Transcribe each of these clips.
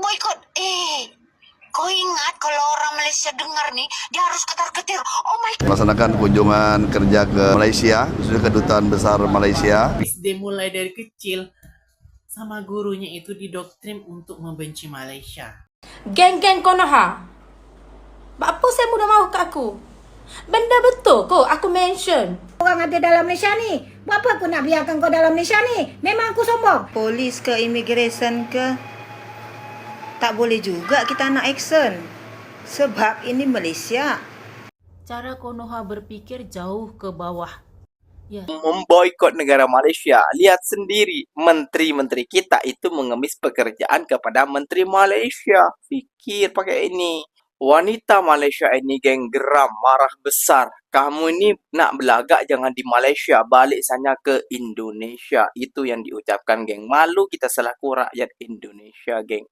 boikot. Kau ingat kalau orang Malaysia dengar nih, dia harus ketar-ketir. Oh my God. Melaksanakan kunjungan kerja ke Malaysia, khususnya Kedutaan Besar Malaysia. Dia mulai dari kecil sama gurunya itu didoktrin untuk membenci Malaysia. Geng-geng Konoha. Apa saya mudah mahu ke aku? Benda betul kok aku mention. Orang ada dalam Malaysia ni. Buat apa aku nak biarkan kau dalam Malaysia ni? Memang aku sombong. Polis ke immigration ke, tak boleh juga kita nak action. Sebab ini Malaysia. Cara Konoha berpikir jauh ke bawah. Ya. Memboikot negara Malaysia. Lihat sendiri, menteri-menteri kita itu mengemis pekerjaan kepada menteri Malaysia. Fikir pakai ini. Wanita Malaysia ini geng geram, marah besar. Kamu ini nak belagak jangan di Malaysia, balik sana ke Indonesia. Itu yang diucapkan geng. Malu kita selaku rakyat Indonesia, geng.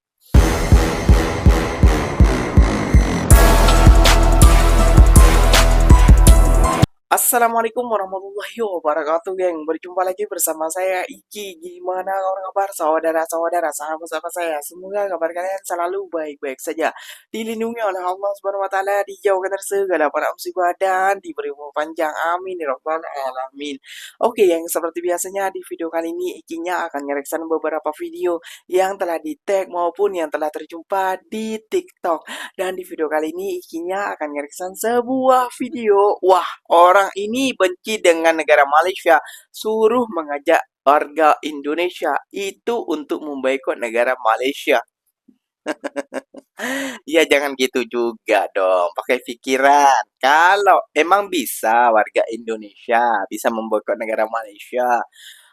Assalamualaikum warahmatullahi wabarakatuh, geng. Berjumpa lagi bersama saya Iki. Gimana kabar saudara-saudara, sahabat-sahabat saya? Semoga kabar kalian selalu baik-baik saja, dilindungi oleh Allah Subhanahu wa taala, dijauhkan dari segala para musibah dan diberi umur panjang. Amin ya rabbal alamin. Oke, yang seperti biasanya di video kali ini Ikinya akan ngereksan beberapa video yang telah di-tag maupun yang telah terjumpa di TikTok. Dan di video kali ini Ikinya akan ngereksan sebuah video. Wah, orang ini benci dengan negara Malaysia, suruh mengajak warga Indonesia itu untuk memboikot negara Malaysia. Ya jangan gitu juga dong, pakai pikiran. Kalau emang bisa warga Indonesia bisa memboikot negara Malaysia,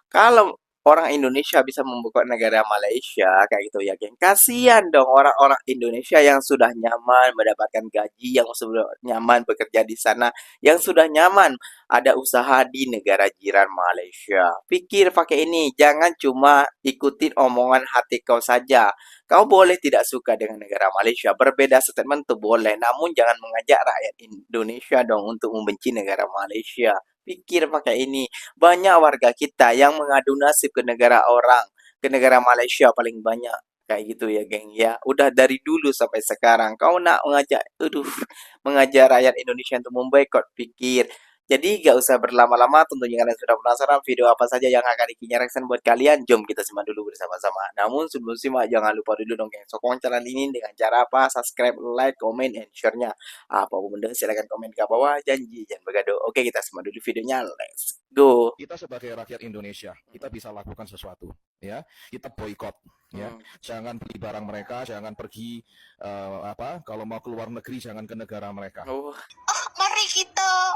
kalau orang Indonesia bisa memboikot negara Malaysia kayak gitu ya, geng. Kasihan dong orang-orang Indonesia yang sudah nyaman mendapatkan gaji, yang sudah nyaman bekerja di sana, yang sudah nyaman ada usaha di negara jiran Malaysia. Pikir pakai ini, jangan cuma ikutin omongan hati kau saja. Kau boleh tidak suka dengan negara Malaysia, berbeda statement tuh boleh, namun jangan mengajak rakyat Indonesia dong untuk membenci negara Malaysia. Pikir pakai ini, banyak warga kita yang mengadu nasib ke negara orang, ke negara Malaysia paling banyak. Kayak gitu ya, geng. Ya, udah dari dulu sampai sekarang. Kau nak mengajak rakyat Indonesia untuk memboikot, pikir. Jadi gak usah berlama-lama, tentunya kalian sudah penasaran video apa saja yang akan Ikinya reaction buat kalian. Jom kita simak dulu bersama-sama. Namun sebelum simak, jangan lupa dulu dong, geng. Sokong channel ini dengan cara apa? Subscribe, like, comment, and share-nya. Apapun benda, silahkan komen ke bawah. Janji, jangan begaduh. Oke, kita simak dulu videonya. Let's go. Kita sebagai rakyat Indonesia, kita bisa lakukan sesuatu, ya. Kita boikot, ya. Jangan beli barang mereka, jangan pergi kalau mau keluar negeri jangan ke negara mereka. Mari kita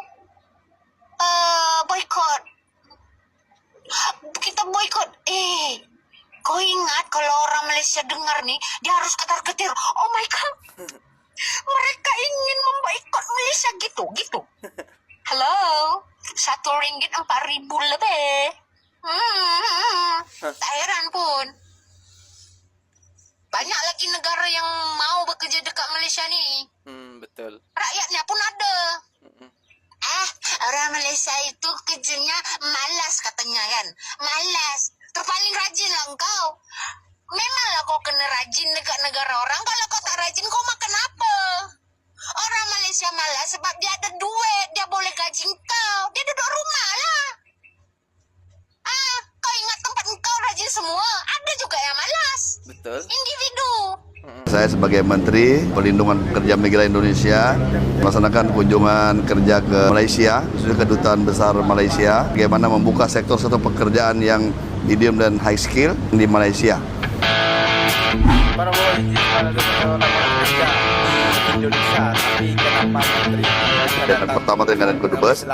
boikot. Kita boikot. Kau ingat kalau orang Malaysia dengar nih, dia harus ketar-ketir. Oh my God. Mereka ingin memboikot Malaysia gitu. Halo, RM1 4.000 lebih. Tak heran pun. Banyak lagi negara yang mau bekerja dekat Malaysia nih. Betul. Rakyatnya pun ada. Orang Malaysia itu kerjanya malas katanya kan. Malas. Terpaling rajin lah engkau. Memanglah kau kena rajin dekat negara orang. Kalau kau tak rajin, kau makan apa? Orang Malaysia malas sebab dia ada duit. Dia boleh gaji engkau. Dia duduk rumah lah. Kau ingat tempat engkau rajin semua. Ada juga yang malas. Betul. Individu. Saya sebagai Menteri Perlindungan Pekerja Migran Indonesia melaksanakan kunjungan kerja ke Malaysia, khususnya Kedutaan Besar Malaysia, bagaimana membuka sektor-sektor pekerjaan yang medium dan high skill di Malaysia. Para kerja Indonesia, tapi kenapa menteri Dan pertama dengan Kedubes,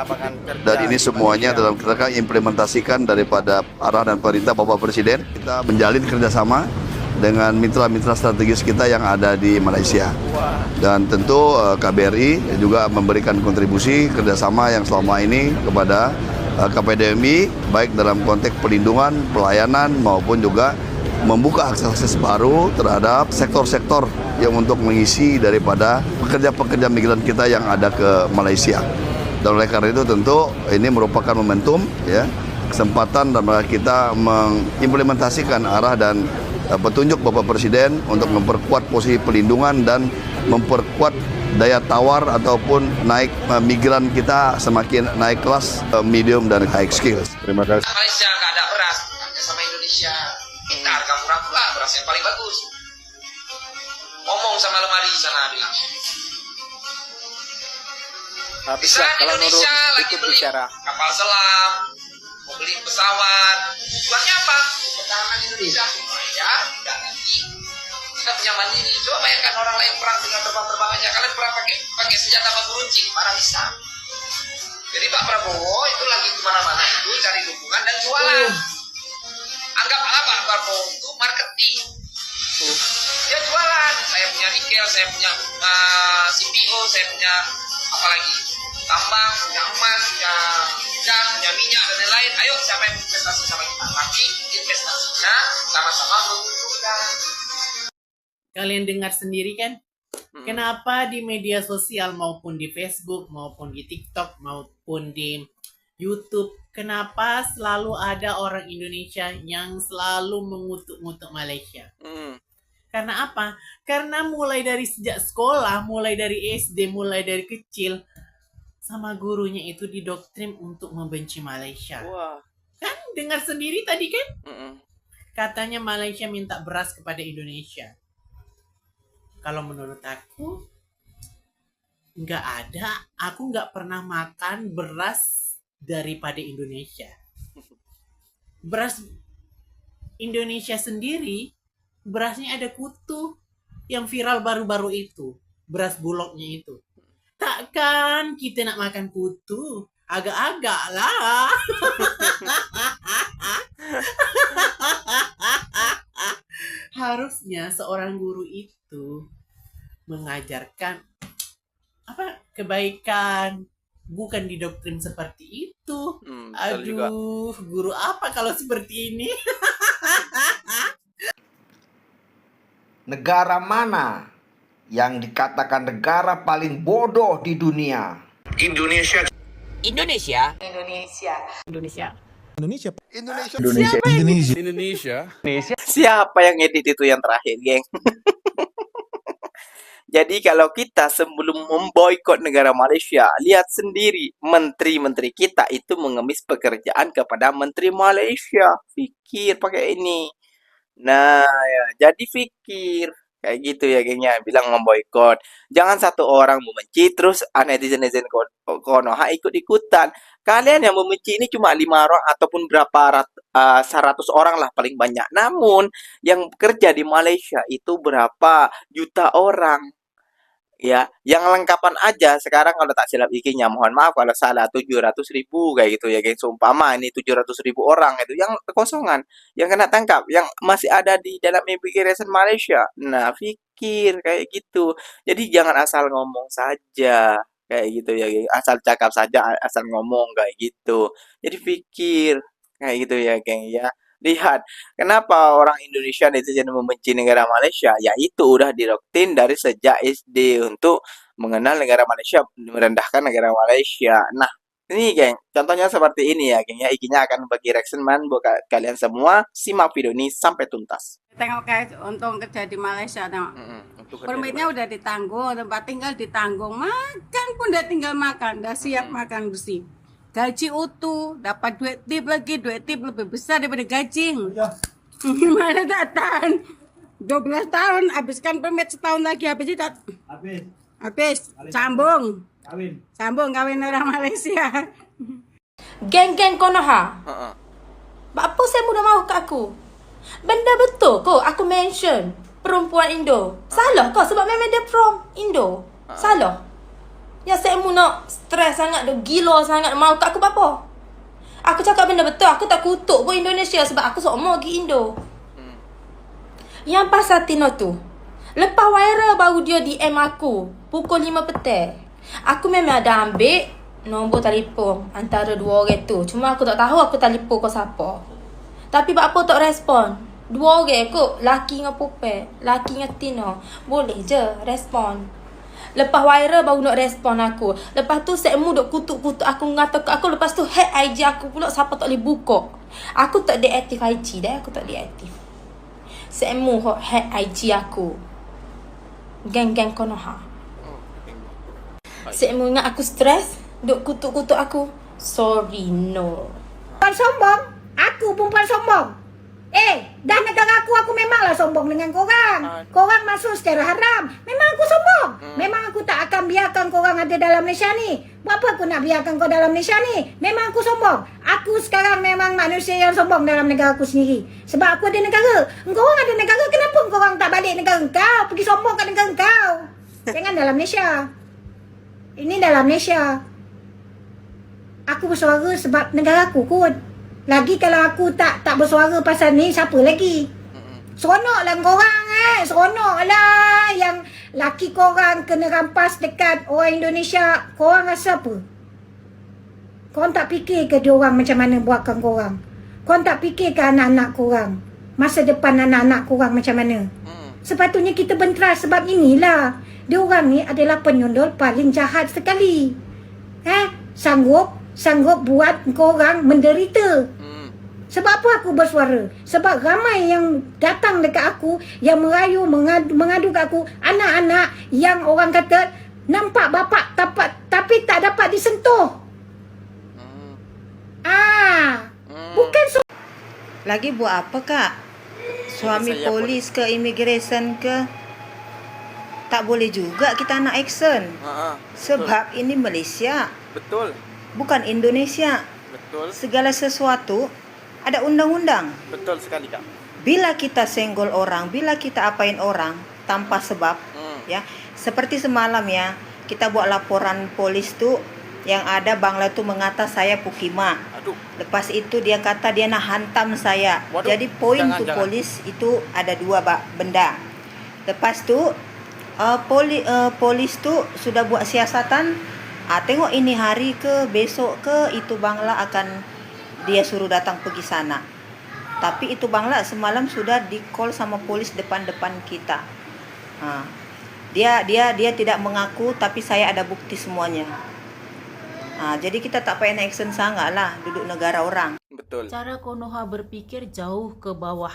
dan ini semuanya dalam kerangka implementasikan daripada arahan dan perintah Bapak Presiden. Kita menjalin kerjasama dengan mitra-mitra strategis kita yang ada di Malaysia. Dan tentu KBRI juga memberikan kontribusi kerjasama yang selama ini kepada KPDMI, baik dalam konteks perlindungan, pelayanan, maupun juga membuka akses baru terhadap sektor-sektor yang untuk mengisi daripada pekerja-pekerja migran kita yang ada ke Malaysia. Dan oleh karena itu tentu ini merupakan momentum, ya, kesempatan dan kita mengimplementasikan arah dan petunjuk Bapak Presiden untuk memperkuat posisi pelindungan dan memperkuat daya tawar ataupun naik migran kita semakin naik kelas medium dan high skills. Terima kasih. Malaysia nggak ada beras, hanya sama Indonesia. Kita harga murah pula, beras yang paling bagus. Ngomong sama lemari sana bilang. Habis Bisa lah kalau Indonesia Nurul lagi ikut beli bicara. kapal selam, mau beli pesawat. Tujuannya apa? Pertahanan Indonesia supaya tidak lagi kita punya mandiri. Coba bayangkan orang lain perang dengan terbang-terbang aja. Kalian perang pakai senjata bambu runcing, mana bisa? Jadi Pak Prabowo itu lagi kemana-mana itu cari dukungan dan jualan. Anggaplah Pak Prabowo itu marketing. Dia jualan. Saya punya nikel, saya punya CPO, saya punya apa lagi? Tambang, punya emas, punya gas, punya minyak dan lain-lain. Ayo siapa yang investasi sama kita? Tapi investasinya sama-sama menguntungkan. Kalian dengar sendiri kan? Kenapa di media sosial maupun di Facebook, maupun di TikTok, maupun di YouTube, kenapa selalu ada orang Indonesia yang selalu mengutuk-ngutuk Malaysia? Karena apa? Karena mulai dari sejak sekolah, mulai dari SD, mulai dari kecil, sama gurunya itu didoktrin untuk membenci Malaysia. Wah. Kan dengar sendiri tadi kan? Katanya Malaysia minta beras kepada Indonesia. Kalau menurut aku, nggak ada. Aku nggak pernah makan beras daripada Indonesia. Beras Indonesia sendiri, berasnya ada kutu. Yang viral baru-baru itu, beras bulognya itu. Takkan kita nak makan kutu? Agak-agak lah. Harusnya seorang guru itu mengajarkan kebaikan, bukan didoktrin seperti itu. Aduh, guru apa kalau seperti ini? Negara mana yang dikatakan negara paling bodoh di dunia? Indonesia. Indonesia. Indonesia. Indonesia. Indonesia. Indonesia. Indonesia. Indonesia. Siapa yang edit itu yang terakhir, geng? Jadi kalau kita sebelum memboikot negara Malaysia, lihat sendiri menteri-menteri kita itu mengemis pekerjaan kepada menteri Malaysia. Fikir pakai ini. Nah, ya, jadi fikir kayak gitu ya, gengnya. Bilang memboikot. Jangan satu orang membenci terus netizen-netizen Konoha ikut-ikutan. Kalian yang membenci ini cuma 5 orang ataupun berapa 100 orang lah paling banyak. Namun yang kerja di Malaysia itu berapa juta orang. Ya, yang lengkapan aja sekarang kalau tak silap ikinya, mohon maaf kalau salah, 700.000 kayak gitu ya, geng. Seumpama ini 700.000 orang itu yang kosongan, yang kena tangkap, yang masih ada di dalam immigration Malaysia. Nah, pikir kayak gitu. Jadi jangan asal ngomong saja kayak gitu ya, geng. Asal cakap saja, asal ngomong kayak gitu. Jadi pikir kayak gitu ya, geng ya. Lihat, kenapa orang Indonesia netizen membenci negara Malaysia? Yaitu udah didoktrin dari sejak SD untuk mengenal negara Malaysia, merendahkan negara Malaysia. Nah, ini geng, contohnya seperti ini ya, geng ya. Ikinya akan bagi reaction man buat kalian semua. Simak video ini sampai tuntas. Tengok kayak untung kerja di Malaysia, tengok. Permitnya udah ditanggung, tempat tinggal ditanggung, makan pun udah tinggal makan, udah siap makan bersih. Gaji utuh, dapat duit tip lagi, duit tip lebih besar daripada gaji. Gimana tak tahan? 12 tahun, habiskan permit setahun lagi, habis itu habis. Sambung. Kawin orang Malaysia. Geng-geng Konoha. Apa saya mudah mahu ke aku? Benda betul kok aku mention perempuan Indo. Salah kok sebab memang dia from Indo. Salah. Yang saya mu nak stres sangat, gila sangat, mau kat aku apa? Aku cakap benda betul, aku tak kutuk pun Indonesia sebab aku seumur pergi Indo. Yang pasal Tino tu, lepas viral baru dia DM aku, pukul 5 petang. Aku memang ada ambil nombor telefon antara dua orang tu. Cuma aku tak tahu aku telefon ke siapa. Tapi apa tak respon? Dua orang kot, laki dengan Pupe, laki dengan Tino. Boleh je respon. Lepas viral baru nak respon aku. Lepas tu saya duk kutuk-kutuk aku, ngata aku. Lepas tu hack IG aku pula, siapa tak boleh buka. Aku tak deaktif IG dah, aku tak deaktif. Semu hok hack IG aku. Geng-geng Konoha. Semu ingat aku stres, duk kutuk-kutuk aku. Sorry, no. Perempuan sombong. Aku perempuan sombong. Dah negara aku memanglah sombong dengan korang. Korang masuk secara haram. Memang aku sombong. Memang aku tak akan biarkan korang ada dalam Malaysia ni. Buat apa aku nak biarkan kau dalam Malaysia ni? Memang aku sombong. Aku sekarang memang manusia yang sombong dalam negara aku sendiri. Sebab aku ada negara. Korang ada negara, kenapa korang tak balik negara kau? Pergi sombong kat negara kau. Jangan dalam Malaysia. Ini dalam Malaysia. Aku bersuara sebab negara aku kot. Lagi kalau aku tak bersuara pasal ni, siapa lagi? Seronok lah korang seronok lah yang laki korang kena rampas dekat orang Indonesia. Korang rasa apa? Korang tak fikir ke diorang macam mana buatkan korang? Korang tak fikir ke anak-anak korang? Masa depan anak-anak korang macam mana? Sepatutnya kita benteras sebab inilah. Diorang ni adalah penyundul paling jahat sekali. Sanggup buat korang menderita. Sebab apa aku bersuara? Sebab ramai yang datang dekat aku, yang merayu, mengadu kat aku, anak-anak yang orang kata nampak bapak tapi tak dapat disentuh. Bukan Lagi buat apa, Kak? Suami polis ke immigration ke? Tak boleh juga kita nak action. Sebab ini Malaysia. Betul. Bukan Indonesia. Betul. Segala sesuatu ada undang-undang. Betul sekali, Kak. Bila kita senggol orang, bila kita apain orang tanpa sebab, ya. Seperti semalam ya, kita buat laporan polis tu yang ada Bangla tu mengata saya Pukima. Aduh. Lepas itu dia kata dia nak hantam saya. Waduh, Jadi poin jangan. polis itu ada dua benda. Lepas tu polis tu sudah buat siasatan. Tengok ini hari ke besok ke itu Bangla akan dia suruh datang pergi sana. Tapi itu Bangla semalam sudah di-call sama polis depan-depan kita. Dia tidak mengaku, tapi saya ada bukti semuanya. Jadi kita tak payah action sangat lah duduk negara orang. Betul. Cara Konoha berpikir jauh ke bawah.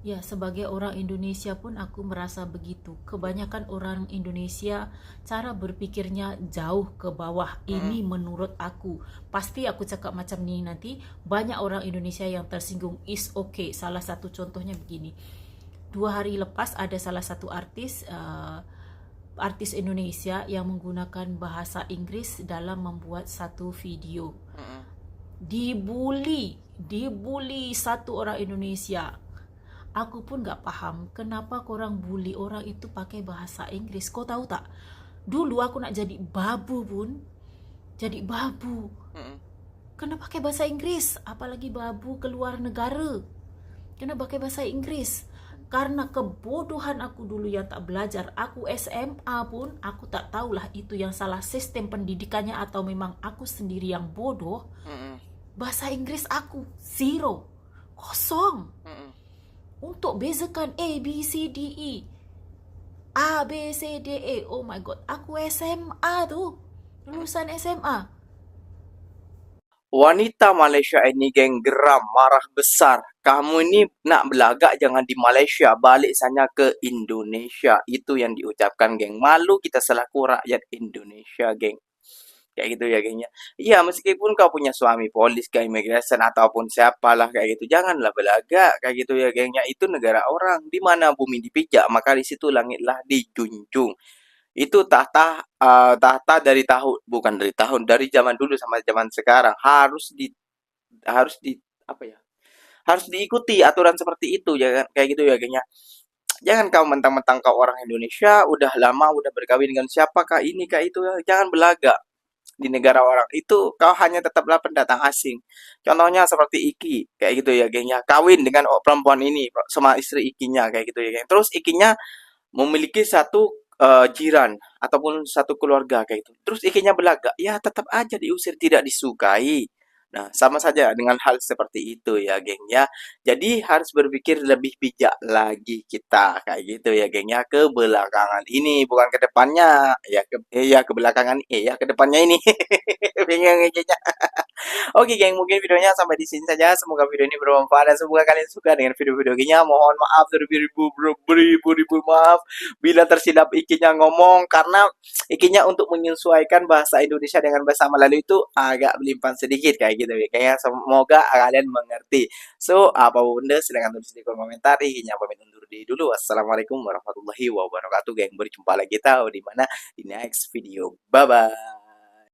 Ya, sebagai orang Indonesia pun aku merasa begitu. Kebanyakan orang Indonesia cara berpikirnya jauh ke bawah. Ini menurut aku. Pasti aku cakap macam ni nanti banyak orang Indonesia yang tersinggung. Is okay. Salah satu contohnya begini. 2 hari lepas ada salah satu artis Indonesia yang menggunakan bahasa Inggris dalam membuat satu video. Dibuli satu orang Indonesia. Aku pun gak faham kenapa korang bully orang itu pakai bahasa Inggris. Kau tahu tak? Dulu aku nak jadi babu pun. Jadi babu. Kena pakai bahasa Inggris. Apalagi babu keluar negara. Kena pakai bahasa Inggris. Karena kebodohan aku dulu yang tak belajar. Aku SMA pun aku tak tahulah itu yang salah sistem pendidikannya atau memang aku sendiri yang bodoh. Bahasa Inggris aku 0. Kosong. Untuk bezakan A, B, C, D, E. A, B, C, D, E. Oh my god. Aku SMA tu. Lulusan SMA. Wanita Malaysia ini geng geram, marah besar. Kamu ini nak belagak jangan di Malaysia. Balik sana ke Indonesia. Itu yang diucapkan geng. Malu kita selaku rakyat Indonesia geng. Kayak gitu ya gengnya. Iya, meskipun kau punya suami polis ke immigration ataupun siapalah kayak gitu, janganlah belagak kayak gitu ya gengnya. Itu negara orang. Di mana bumi dipijak, maka di situ langitlah dijunjung. Itu tahta dari zaman dulu sama zaman sekarang harus diikuti aturan seperti itu ya kayak gitu ya gengnya. Jangan kau mentang-mentang kau orang Indonesia, udah lama udah berkawin dengan siapakah ini kah itu ya. Jangan belagak. Di negara orang itu kau hanya tetaplah pendatang asing. Contohnya seperti Iki kayak gitu ya gengnya, kawin dengan perempuan ini sama istri Ikinya kayak gitu ya geng. Terus Ikinya memiliki satu jiran ataupun satu keluarga kayak gitu. Terus Ikinya belagak, ya tetap aja diusir, tidak disukai. Nah, sama saja dengan hal seperti itu ya, geng ya. Jadi harus berpikir lebih bijak lagi kita kayak gitu ya, geng ya, ke belakangan ini bukan ke depannya. Ya ke belakangan ya ke depannya ini. Bingung ya, gengnya. Oke, geng, mungkin videonya sampai di sini saja. Semoga video ini bermanfaat dan semoga kalian suka dengan video-video gengnya. Mohon maaf beribu-ribu maaf bila tersilap ikinya ngomong karena ikinya untuk menyesuaikan bahasa Indonesia dengan bahasa Melayu itu agak belimpang sedikit kayak gitu ya. Kayaknya semoga kalian mengerti. So, apapun benda silahkan tulis di kolom komentar. Ikinya pamit undur diri dulu. Wassalamualaikum warahmatullahi wabarakatuh, geng. Berjumpa lagi tahu di mana di next video. Bye bye.